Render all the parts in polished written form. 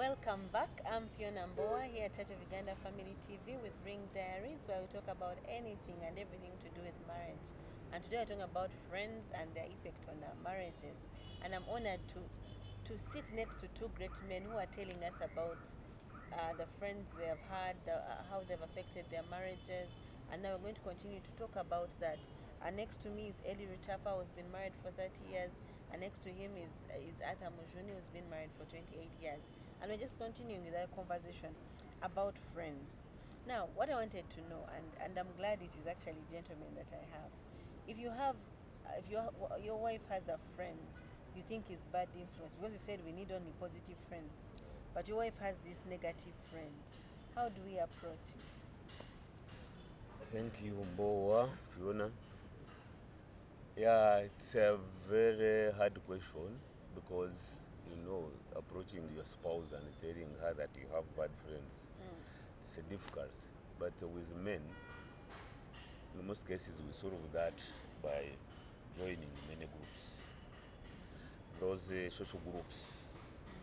Welcome back. I'm Fiona Mboa here at Church of Uganda Family TV with Ring Diaries, where we talk about anything and everything to do with marriage. And today we're talking about friends and their effect on our marriages. And I'm honored to sit next to two great men who are telling us about the friends they have had, how they've affected their marriages. And now we're going to continue to talk about that. Next to me is Elly Rutafa, who's been married for 30 years. And next to him is Mujuni, who's been married for 28 years. And we're just continuing with our conversation about friends. Now, what I wanted to know, and I'm glad it is actually gentlemen that I have. If your wife has a friend you think is bad influence, because we've said we need only positive friends, but your wife has this negative friend, how do we approach it? Thank you, Mboa, Fiona. Yeah, it's a very hard question because, approaching your spouse and telling her that you have bad friends, it's difficult. But with men, in most cases, we solve that by joining many groups. Those social groups,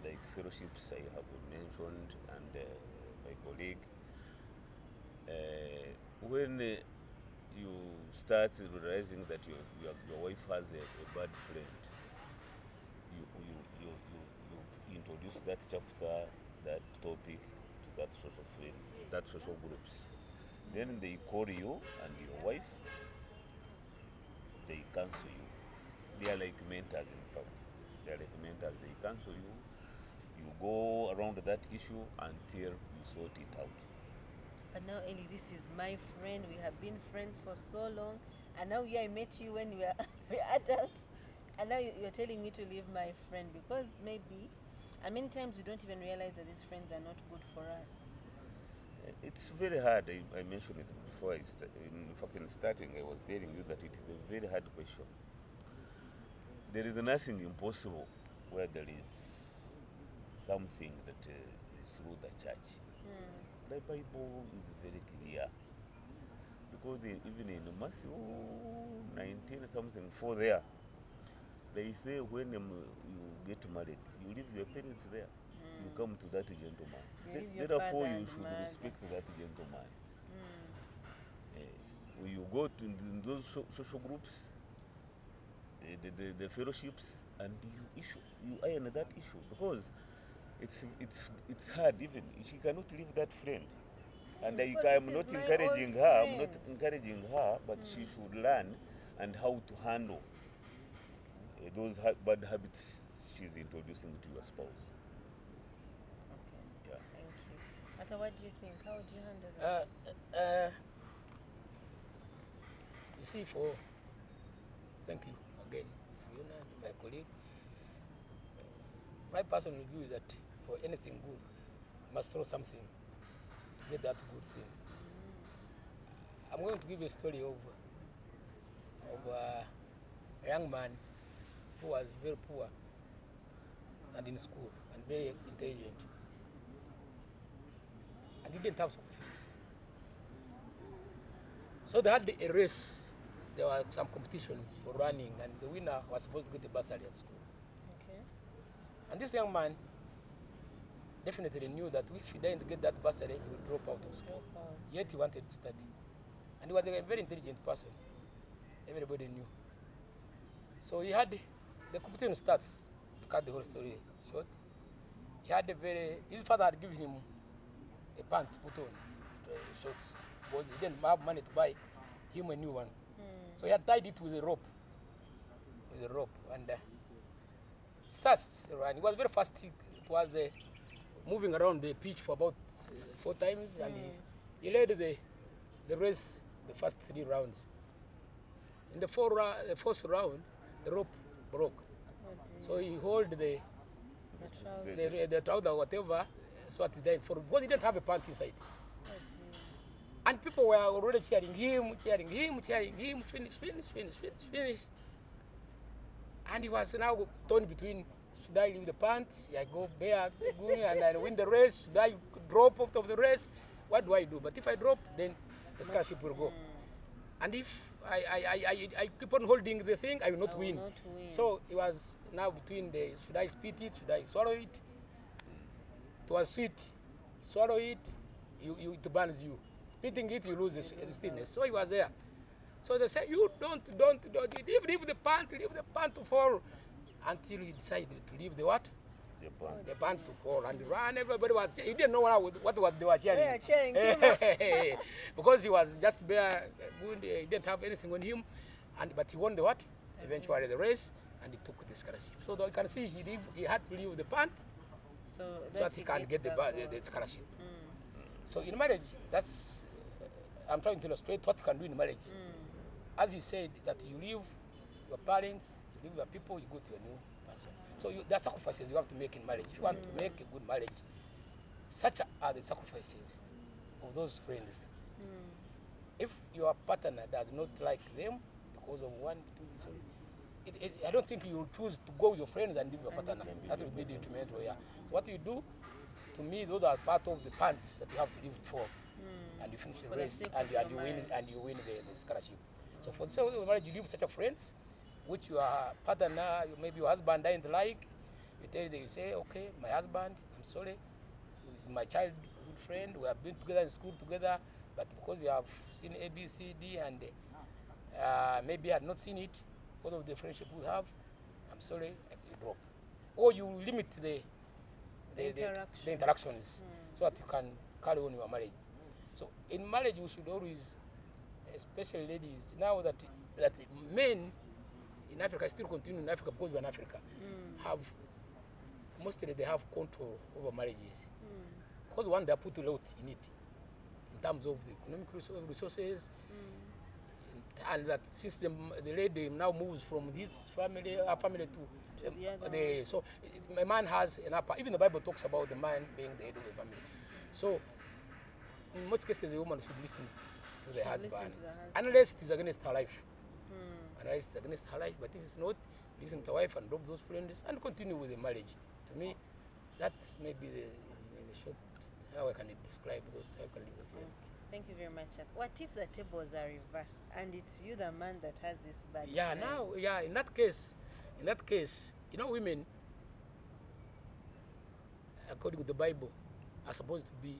like fellowships I have mentioned, and my colleague, when you start realizing that your wife has a bad friend, you introduce that chapter, that topic to that social friend, that social groups. Then they call you and your wife, they cancel you. They are like mentors, in fact. They are like mentors. They cancel you. You go around that issue until you sort it out. But now, Elly, this is my friend. We have been friends for so long. And now I met you when we were adults. And now you're telling me to leave my friend because maybe, and many times we don't even realize that these friends are not good for us. It's very hard. I mentioned it before. In fact, in starting, I was telling you that it is a very hard question. There is nothing impossible where there is something that is through the church. The Bible is very clear. Because even in Matthew 19 something 4 there, they say when you get married, you leave your parents there. You come to that gentleman. Therefore, you should respect that gentleman. When you go to those social groups, the fellowships, and you iron that issue because it's hard. Even she cannot leave that friend, and I'm not encouraging her. I'm not encouraging her, but she should learn and how to handle those bad habits she's introducing to your spouse. Okay. Yeah. Thank you. Atha, what do you think? How would you handle that? You see, thank you again, Fiona, my colleague. My personal view is that for anything good, you must throw something to get that good thing. I'm going to give you a story of a young man who was very poor and in school and very intelligent and didn't have school fees. So they had a race. There were some competitions for running, and the winner was supposed to get a bursary at school. Okay. And this young man definitely knew that if he didn't get that bursary, he would drop out of school. Yet he wanted to study. And he was a very intelligent person. Everybody knew. So he had, the competition starts, to cut the whole story short. He had his father had given him a pant to put on, shorts, because he didn't have money to buy him a new one. So he had tied it with a rope. And he starts running. He was very fast. It was moving around the pitch for about 4 times, and he led the race, the first 3 rounds. In the fourth round, the rope broke. So he held the trouser or whatever, so at the day, because he didn't have a pant inside. And people were already cheering him, finish. And he was now torn between, should I leave the pants, I go bare, and I win the race, should I drop out of the race, what do I do? But if I drop, then the scholarship will go. And if I keep on holding the thing, I will not win. So it was now between should I spit it, should I swallow it? was sweet, swallow it, it burns you. Spitting it, you lose the sweetness. So he was there. So they said, you don't, leave the pant to fall, until he decided to leave the what? The pant to fall and run. Everybody was, he didn't know what they were cheering. Because he was just bare, good, he didn't have anything on him, but he won the what? Eventually the race, and he took the scholarship. So you can see he had to leave the pant so that he can get the scholarship. So in marriage, I'm trying to illustrate what you can do in marriage. As he said, that you leave your parents, you leave your people, you go to a new person. So there are sacrifices you have to make in marriage. If you want to make a good marriage, such are the sacrifices of those friends. If your partner does not like them because of one, two, so I don't think you will choose to go with your friends and leave your partner. That will be detrimental. Yeah. So what you do, to me, those are part of the pants that you have to live for, and you finish the race, and you win the scholarship. So for the marriage, you leave such a friends, which your partner, maybe your husband doesn't like. You tell them, you say, okay, my husband, I'm sorry, he's my childhood friend. We have been together in school together, but because you have seen A, B, C, D, and maybe I had not seen it, because of the friendship we have, I'm sorry, you drop. Or you limit the interactions so that you can carry on your marriage. So in marriage, we should always, especially ladies, now that men in Africa, still continue in Africa because we're in Africa, mostly they have control over marriages. Because one, they put a lot in it, in terms of the economic resources, and that system, the lady now moves from his family, her family to so a man has an upper. Even the Bible talks about the man being the head of the family. So in most cases, the woman should listen to the husband, unless it is against her life. Unless it's against her life, but if it's not, listen to the wife and drop those friends and continue with the marriage. To me, that may be in the short how I can describe those. How I can live with friends. Thank you very much. What if the tables are reversed and it's you, the man, that has this bad? In that case, women, according to the Bible, are supposed to be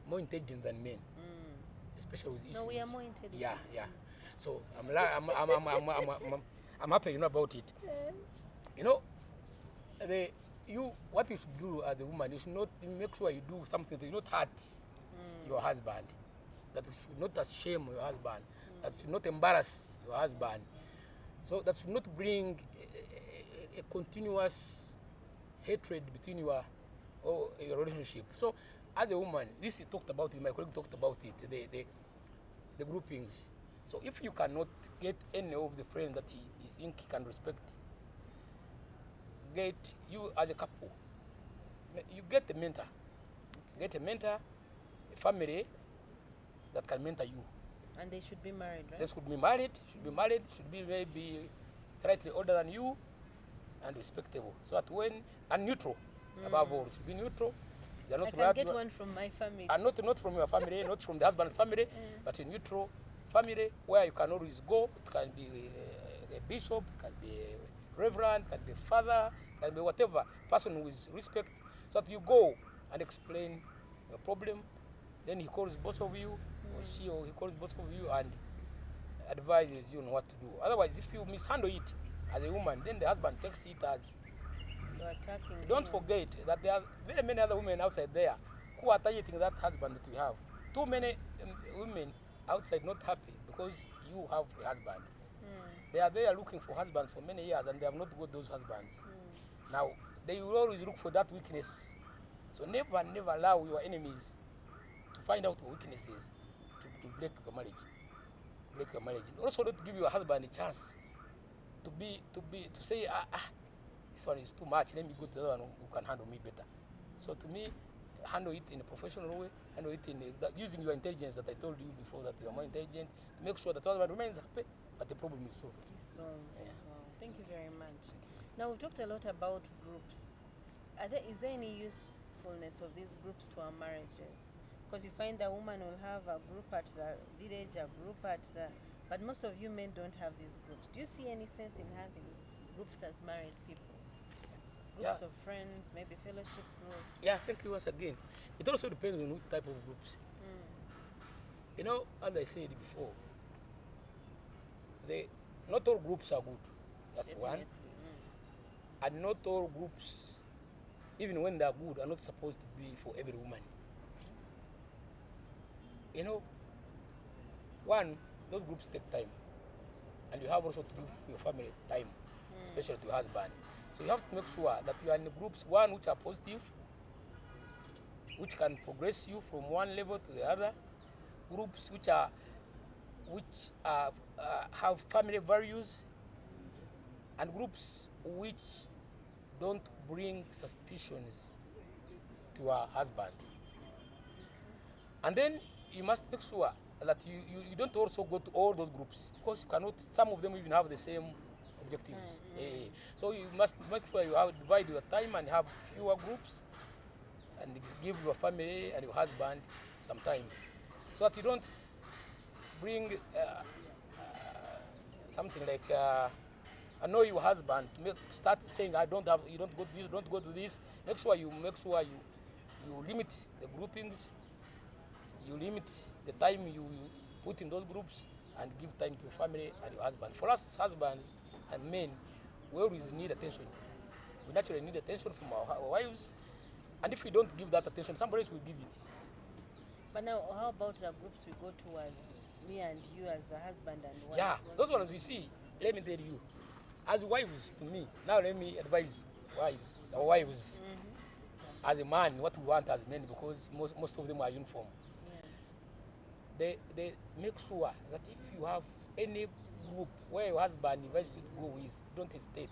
more intelligent than men, especially with issues. No, we are more intelligent. Yeah. So I'm happy about it. What you should do as a woman, you should not make sure you do something that you not hurt your husband. That you should not shame your husband, that you should not embarrass your husband. So that should not bring a continuous hatred between your relationship. So as a woman, this is talked about it, my colleague talked about it, the groupings. So if you cannot get any of the friends that you think he can respect, get you as a couple, you get a mentor. Get a mentor, a family that can mentor you. And they should be married, right? They should be married, should be maybe slightly older than you and respectable. So that and neutral, above all, should be neutral. They are not I can get one from my family. And not from your family, not from the husband's family, but a neutral family where you can always go. It can be a bishop, it can be a reverend, it can be a father, it can be whatever, person with respect, so that you go and explain your problem. Then he calls both of you, or she, or he calls both of you and advises you on what to do. Otherwise, if you mishandle it as a woman, then the husband takes it as you're attacking. Don't forget that there are very many other women outside there who are targeting that husband that we have. Too many women outside not happy because you have a husband. They are there looking for husbands for many years and they have not got those husbands. Now, they will always look for that weakness. So never allow your enemies to find out your weaknesses to break your marriage. Break your marriage. Also, not give your husband a chance to say, this one is too much, let me go to the other one who can handle me better. So to me, handle it in a professional way, handle it using your intelligence that I told you before, that you are more intelligent, to make sure that the husband remains happy, but the problem is solved. Wow. Thank you very much. Now, we've talked a lot about groups. Is there any usefulness of these groups to our marriages? Because you find a woman will have a group at the village, but most of you men don't have these groups. Do you see any sense in having groups as married people? Groups of friends, maybe fellowship groups. Yeah, thank you once again. It also depends on what type of groups. You know, as I said before, not all groups are good. That's one. And not all groups, even when they are good, are not supposed to be for every woman. You know, one, those groups take time. And you have also to give your family time, especially to your husband. So you have to make sure that you are in groups, one, which are positive, which can progress you from one level to the other, groups which have family values, and groups which don't bring suspicions to your husband. And then you must make sure that you don't also go to all those groups, because you cannot, some of them even have the same objectives. So you must make sure you divide your time and have fewer groups and give your family and your husband some time, so that you don't bring something like annoy your husband to start saying, you don't go to this, don't go to this. Make sure you limit the groupings, you limit the time you put in those groups, and give time to your family and your husband. For us husbands and men, we always need attention. We naturally need attention from our wives, and if we don't give that attention, somebody else will give it. But now, how about the groups we go to as me and you as the husband and wife? Yeah, those ones, you see, let me tell you, as wives to me, now let me advise our wives, as a man, what we want as men, because most of them are uniform. They make sure that if you have any group where your husband invites you to go with, don't hesitate.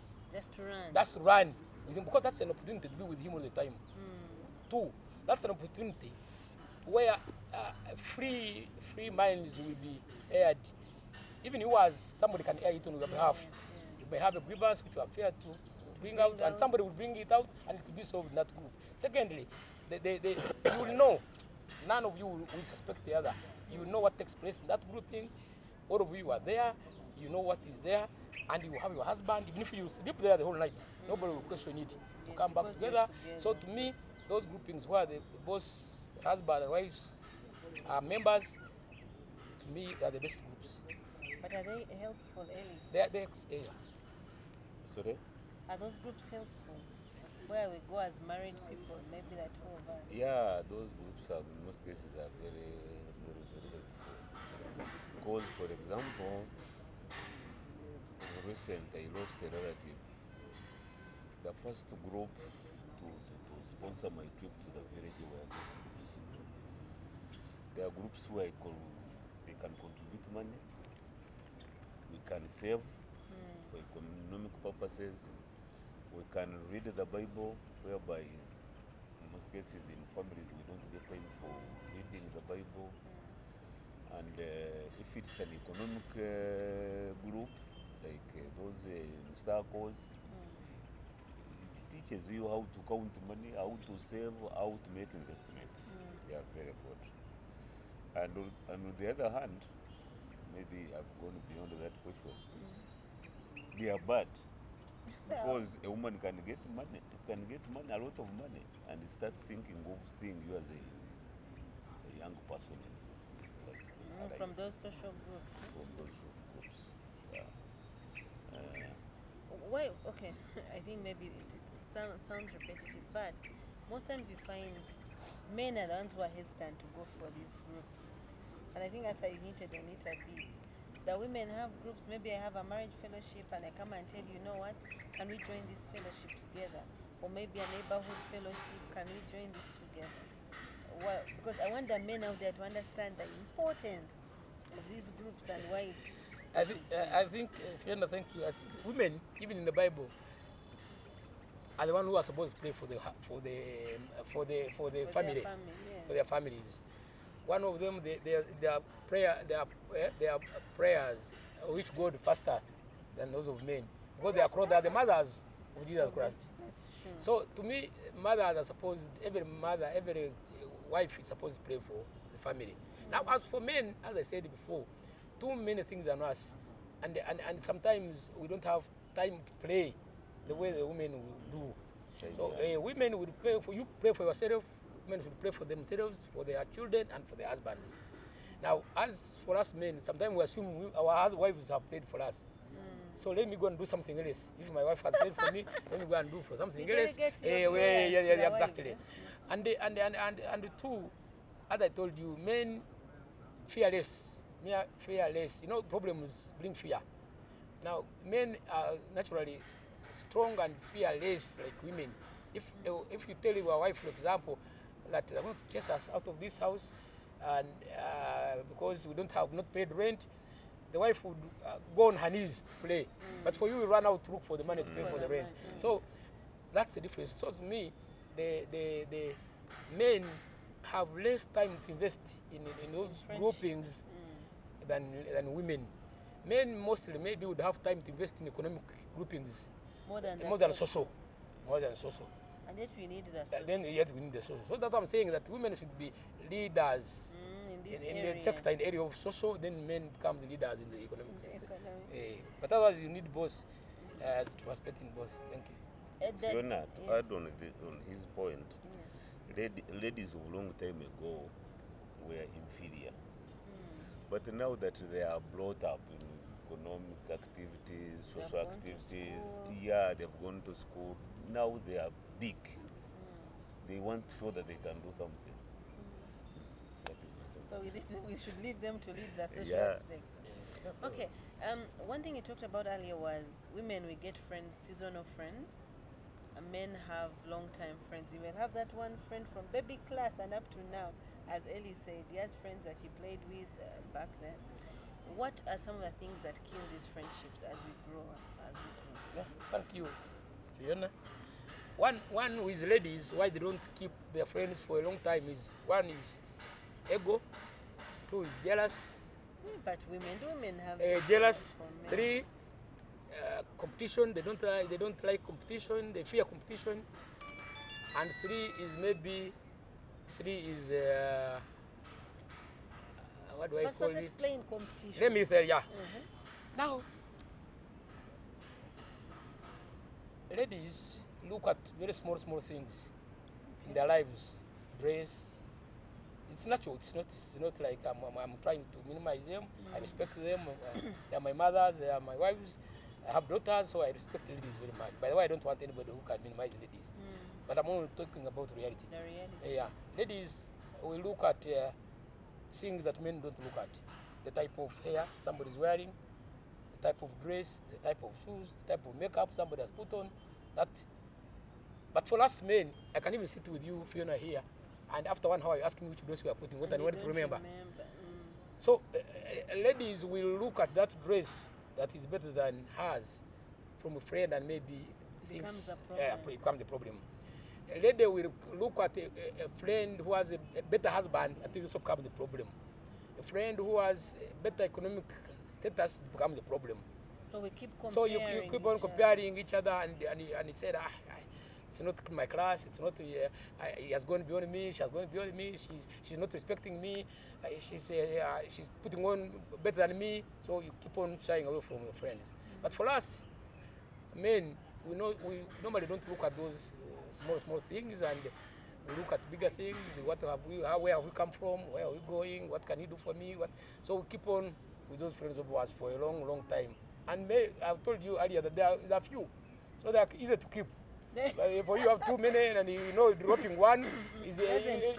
Just run with him, because that's an opportunity to be with him all the time. Two, that's an opportunity where free minds will be aired. Even you as somebody can air it on your behalf. You may have a grievance which you are fair to bring out, and somebody will bring it out, and it will be solved in that group. Secondly, you will know, none of you will suspect the other. You will know what takes place in that grouping. All of you are there, you know what is there, and you have your husband. Even if you sleep there the whole night, nobody will question it. You come back together. So to me, those groupings where both husband and wives are members, to me, they are the best groups. But are they helpful, Elly? They're Sorry? Are those groups helpful? Where we go as married people, maybe the two of us? Yeah, those groups are, in most cases, are very, very, very helpful. Because, for example, recently I lost a relative. The first group to sponsor my trip to the village were those groups. There are groups where they can contribute money, we can save for economic purposes, we can read the Bible, whereby in most cases in families we don't get time for reading the Bible. And if it's an economic group, like those circles, it teaches you how to count money, how to save, how to make investments. They are very good. And on the other hand, maybe I've gone beyond that question. They are bad. Because a woman can get money, a lot of money, and start thinking of seeing you as a young person. From those social groups. From those social groups, yeah. Why? Okay, I think maybe it sounds repetitive, but most times you find men are the ones who are hesitant to go for these groups. And I think after you hinted on it a bit, the women have groups. Maybe I have a marriage fellowship and I come and tell you, know what, can we join this fellowship together? Or maybe a neighborhood fellowship, can we join this together? Well, because I want the men out there to understand the importance of these groups and why it's... I think, Fiona, thank you. I think women, even in the Bible, are the ones who are supposed to pray for the family, for their families. One of them, their prayers reach God faster than those of men, because they are the mothers of Jesus Christ. That's true. So to me, mothers are supposed, every mother, every wife is supposed to pray for the family. Now, as for men, as I said before, too many things on us, and sometimes we don't have time to pray the way the women will do. So women will pray for you, pray for yourself. Men should pray for themselves, for their children, and for their husbands. Now, as for us men, sometimes we assume our wives have prayed for us. So let me go and do something else. If my wife has prayed for me, let me go and do for something else. Exactly. And two, as I told you, men fearless. Fearless. You know, problems bring fear. Now, men are naturally strong and fearless like women. If you tell your wife, for example, that they're going to chase us out of this house, and because we don't have not paid rent, the wife would go on her knees to play. But for you, you run out to look for the money to pay for the rent. So that's the difference. So to me, the men have less time to invest in those groupings than women. Men mostly maybe would have time to invest in economic groupings more than social. And yet we need the social. Then yet we need the social. So that's what I'm saying, that women should be leaders in the sector, in the area of social, then men become the leaders in the economic sector. But otherwise you need both to participate in both. Thank you. Fiona, to add on his point, ladies of long time ago were inferior. But now that they are brought up in economic activities, social activities, they've gone to school, now they are big. They want to show that they can do something. That is my point. So we should leave them to lead the social aspect. Okay. One thing you talked about earlier was women, we get friends, seasonal friends. And men have long-time friends. You will have that one friend from baby class and up to now. As Ellie said, he has friends that he played with back then. What are some of the things that kill these friendships as we grow up, as we grow? Thank you, Fiona. One with ladies, why they don't keep their friends for a long time is, one is ego, two is jealous. But women have jealous. Three, competition. They don't like competition. They fear competition. And three is what do I call it? Explain competition. Let me say, Now, ladies look at very small things in their lives. Dress. It's natural. It's not like I'm trying to minimize them. I respect them. They are my mothers. They are my wives. I have daughters, so I respect ladies very much. By the way, I don't want anybody who can minimize ladies. But I'm only talking about reality. The reality. Ladies will look at things that men don't look at. The type of hair somebody's wearing, the type of dress, the type of shoes, the type of makeup somebody has put on. That. But for us men, I can even sit with you, Fiona, here, and after 1 hour you ask me which dress we are putting, what I want to remember. So ladies will look at that dress that is better than hers from a friend, and maybe things become the problem. A lady will look at a friend who has a better husband, and it also becomes the problem. A friend who has a better economic status becomes the problem. So we keep comparing. So you keep on comparing each other, and he said, it's not my class. It's not. He has gone beyond me. She has gone beyond me. She's not respecting me. She's putting on better than me. So you keep on shying away from your friends. But for us, men, we normally don't look at those small things, and we look at bigger things. Where have we come from? Where are we going? What can he do for me? So we keep on with those friends of ours for a long time. And I've told you earlier that there are few, so they are easy to keep. For you have too many, and dropping one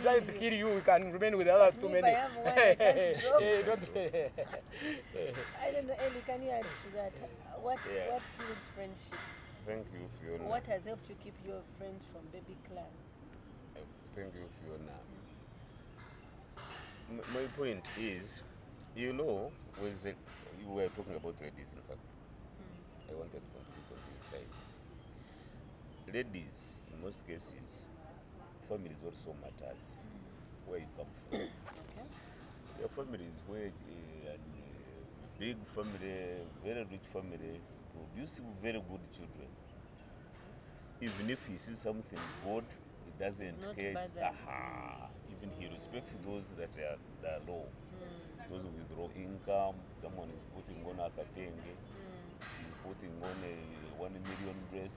doesn't kill you. You can remain with the other too many. I have one, I can't drop. I don't know, Ellie, can you add to that? What kills friendships? Thank you, Fiona. What has helped you keep your friends from baby class? Thank you, Fiona. My point is, you were talking about ladies, in fact. I wanted to contribute on this side. Ladies, in most cases, families also matters. Where you come from. Okay. There are families where a big family, very rich family, produce very good children. Even if he sees something good, he doesn't care. Even he respects those that are low. Those with low income. Someone is putting on a katenge. She's putting on a 1 million dress.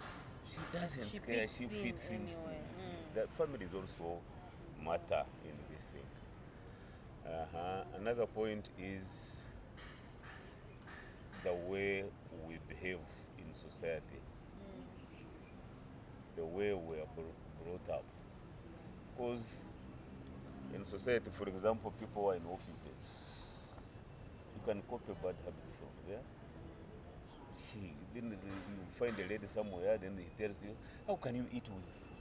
She doesn't She care. fits She in fits in. anyway. That family is also matter in this thing. Another point is the way we behave in society, the way we are brought up. Because in society, for example, people are in offices. You can copy bad habits from there. Then you find a lady somewhere, then he tells you, how can you eat with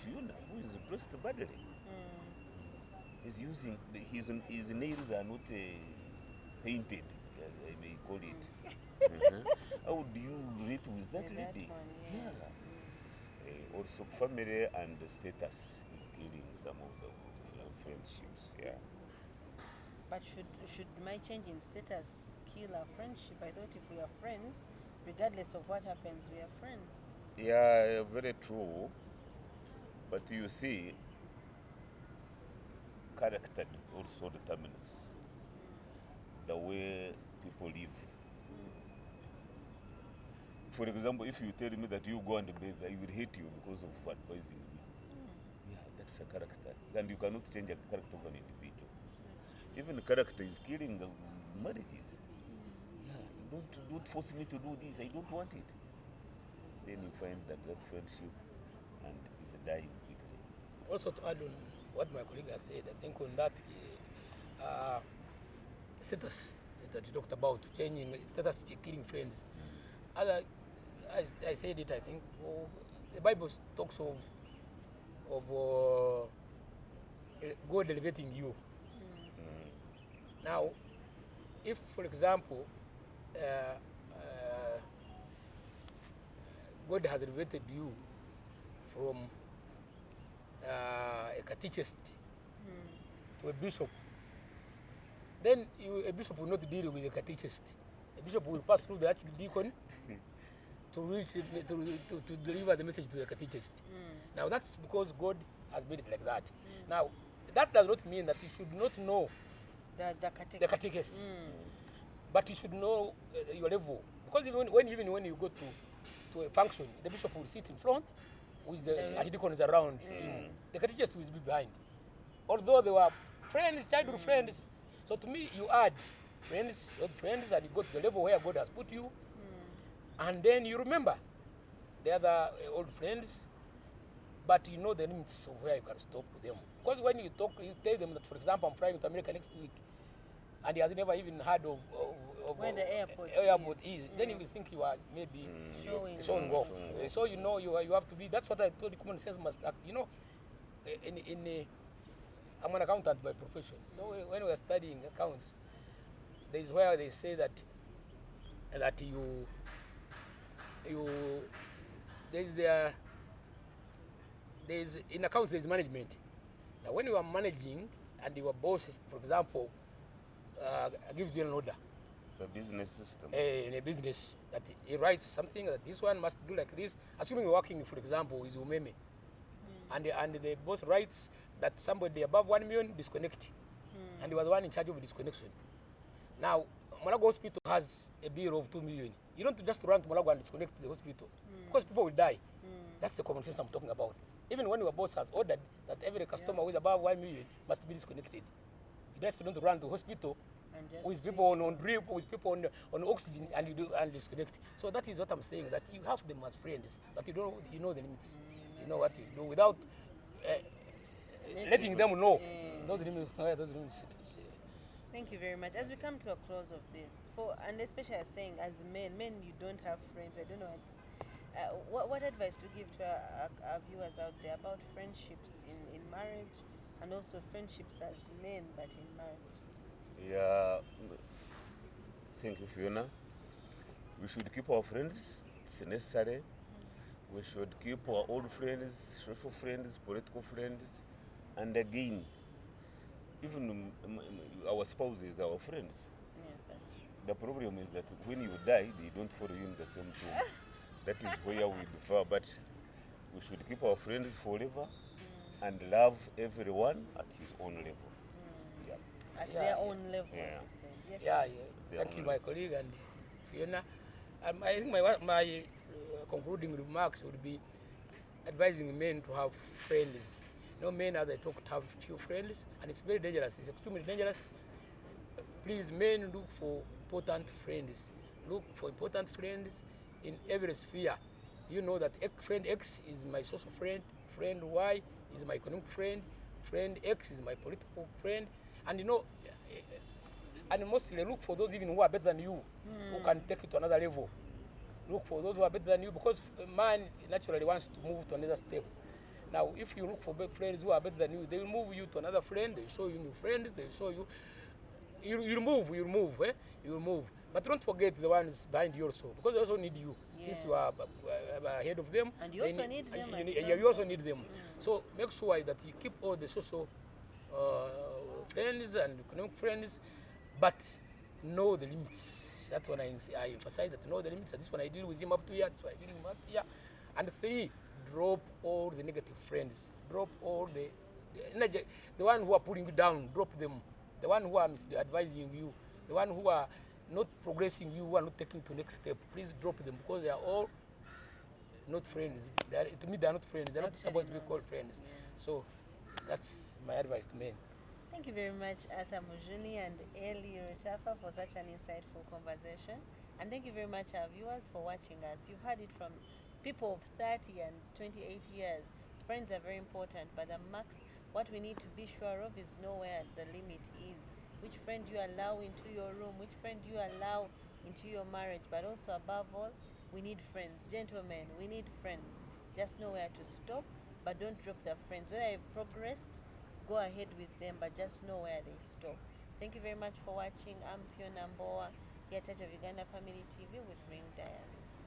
Fiona, who is dressed badly? He's using, his nails are not painted, as I may call it. How do you relate with that With that lady? one, yes. Also, family and status is killing some of the friendships. Yeah. But should my change in status kill our friendship? I thought if we are friends, regardless of what happens, we are friends. Yeah, very true. But you see, character also determines the way people live. For example, if you tell me that you go and bathe, I will hate you because of advising me. Yeah, that's a character. And you cannot change the character of an individual. Even character is killing the marriages. Yeah, don't force me to do this. I don't want it. Then you find that friendship and is dying quickly. Also to add on what my colleague has said, I think on that status that you talked about, changing status, killing friends. As I said it, I think the Bible talks of God elevating you. Now, if, for example, God has elevated you from a catechist to a bishop, then a bishop will not deal with a catechist. A bishop will pass through the archdeacon to deliver the message to the catechist. Now that's because God has made it like that. Now that does not mean that you should not know the catechist, but you should know your level. Because even when you go to a function, the bishop will sit in front with the archdeacons around him. The catechist will be behind. Although they were friends, childhood friends. So to me, you add friends, old friends, and you go to the level where God has put you. And then you remember the other old friends, but you know the limits of where you can stop with them. Because when you talk, you tell them that, for example, I'm flying to America next week, and he has never even heard of where the airport is. Then you will think you are maybe showing off. So you know you have to be. That's what I told you. Common sense must act. You know, I'm an accountant by profession. So when we are studying accounts, there is where they say that there's in accounts there's management. Now when you are managing and your boss, for example, gives you an order, The business system. in a business, that he writes something that this one must do like this, assuming you're working, for example, with Umeme, and the boss writes that somebody above 1 million disconnect, and he was the one in charge of disconnection. Now Malago Hospital has a bill of 2 million. You don't just run to Malago and disconnect the hospital because people will die. That's the common sense I'm talking about. Even when your boss has ordered that every customer with above 1 million must be disconnected, you just don't run to hospital with people on drip, with people on oxygen, and you do and disconnect. So that is what I'm saying, that you have them as friends, but you know the limits. You know what you do without letting them know those limits. Thank you very much. As we come to a close of this, and especially as saying, as men, you don't have friends. I don't know what advice to give to our viewers out there about friendships in marriage, and also friendships as men but in marriage. Yeah, thank you, Fiona. We should keep our friends. It's necessary. We should keep our old friends, social friends, political friends, and again, even our spouses, our friends. Yes, that's true. The problem is that when you die, they don't follow you in the same tomb. That is where we differ. But we should keep our friends forever and love everyone at his own level. At their own level. Yeah. Yes. Thank you, my colleague and Fiona. I think my concluding remarks would be advising men to have friends. You know, men, as I talk, have few friends, and it's very dangerous. It's extremely dangerous. Please, men, look for important friends. Look for important friends in every sphere. You know that friend X is my social friend, friend Y is my economic friend, friend X is my political friend, and you know, and mostly look for those even who are better than you, who can take it to another level. Look for those who are better than you, because man naturally wants to move to another step. Now, if you look for friends who are better than you, they will move you to another friend, they show you new friends, they show you, you'll move, eh? You'll move. But don't forget the ones behind you also, because they also need you. Yes. Since you are ahead of them. And you also need them. You also need them. So make sure that you keep all the social friends and economic friends, but know the limits. That's when I emphasize that know the limits. This one I deal with him up to here, this one I deal with him up to here. And 3, drop all the negative friends. Drop all the one who are pulling you down, drop them. The one who are advising you, the one who are not progressing you, who are not taking to next step, please drop them, because they are all not friends. To me, they are not friends. They're not supposed to be called friends. Yeah. So that's my advice to men. Thank you very much, Arthur Mujuni and Elly Rutafa, for such an insightful conversation. And thank you very much, our viewers, for watching us. You've heard it from people of 30 and 28 years. Friends are very important, but the max, what we need to be sure of is know where the limit is. Which friend you allow into your room, which friend you allow into your marriage, but also above all, we need friends. Gentlemen, we need friends. Just know where to stop, but don't drop the friends. Whether you've progressed, go ahead with them, but just know where they stop. Thank you very much for watching. I'm Fiona Mboa, here at Church of Uganda Family TV with Ring Diary.